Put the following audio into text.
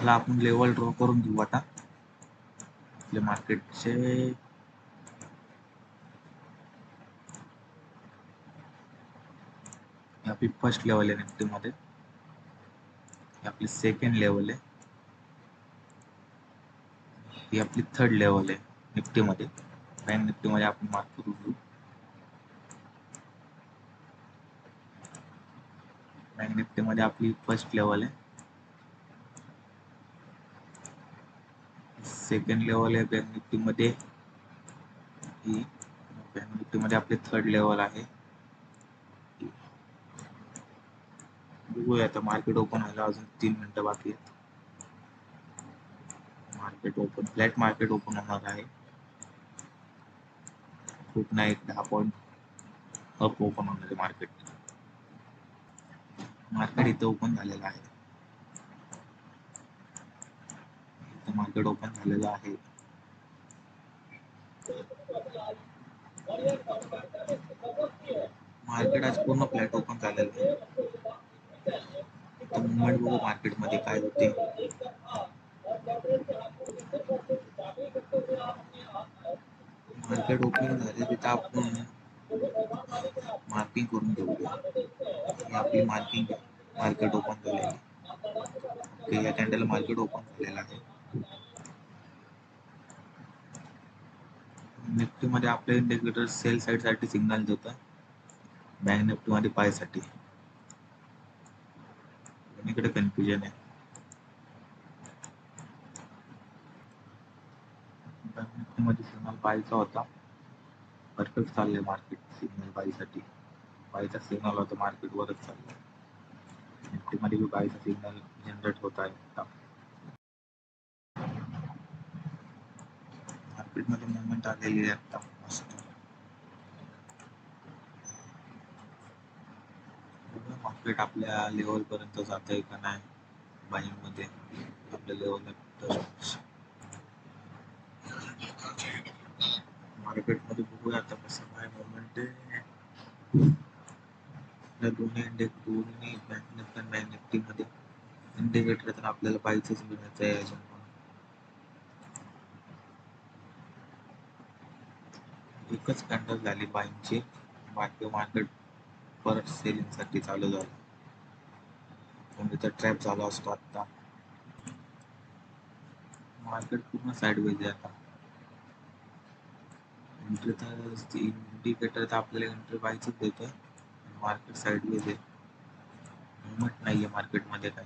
ला आपण level draw करून घेऊ आता आपल्या मार्केटचे. आपली फर्स्ट लेवल आहे निफ्टी मध्ये, आपली सेकंड लेवल आहे, ही आपली थर्ड लेवल आहे निफ्टी मध्ये. बँक निफ्टी मध्ये आपण मार्क करून घेऊ. बँक निफ्टी मध्ये आपली फर्स्ट लेवल आहे, सेकंड लेवल आहे बँक निफ्टी मध्ये, ही बँक निफ्टी मध्ये आपली थर्ड लेवल आहे. बघूया आता मार्केट ओपन व्हायला अजून 3 मिनिटं बाकी आहेत. Market open, flat market open होणार आहे, खूप नाही 10 पॉईंट अप ओपन होणार आहे मार्केट. मार्केट इथं ओपन झालेलं आहे, इथं मार्केट ओपन झालेलं आहे. मार्केट आज पूर्ण फ्लॅट ओपन झालेलं आहे. तर मुवमेंट बघू मार्केटमध्ये काय होते. मार्केट ओपनिंग झाले तिथं आपण मार्किंग करून घेऊया. ही आपली मार्किंग आहे, मार्केट ओपन झालेली. ओके, या कॅन्डल मार्केट ओपन झालेलं आहे. निफ्टी मध्ये आपले इंडिकेटर सेल साइड साठी सिग्नल देतं, बँक निफ्टी मध्ये बाय साठी. इकडे कन्फ्युजन आहे. बँक निफ्टी मध्ये सिग्नल बायचा होता, परफेक्ट चाललंय मार्केट सिग्नल बाय साठी. बायचा सिग्नल होता, मार्केट वरच चाललंय. निफ्टी मध्ये भी बायचा सिग्नल जनरेट होत आहे आता. मार्केट मध्ये मुवमेंट आलेली आहे आता मस्त. मार्केट आपल्या लेवल पर्यंत जात आहे का नाही बाईंग मध्ये, आपल्या लेवल मार्केट मध्ये बघूया आता कसं काय मुवमेंट आहे. दोन्ही बँक निफ्टी आणि बँक निफ्टी मध्ये इंडिकेटर तर आपल्याला पाहिजेच मिळायचं आहे अजून. एकच कॅन्डल झाली बाईंगची, बाकी मार्केट परत सेलिंग साठी चालू झालं, म्हणजे तर ट्रॅप झाला असतो आता. मार्केट पूर्ण साईडवेज आहे आता. एंट्री तर इंडिकेटर तर आपल्याला एंट्री पाहिजेच देतोय, मार्केट साईडवेज आहे, मुवमेंट नाहीये मार्केटमध्ये काय.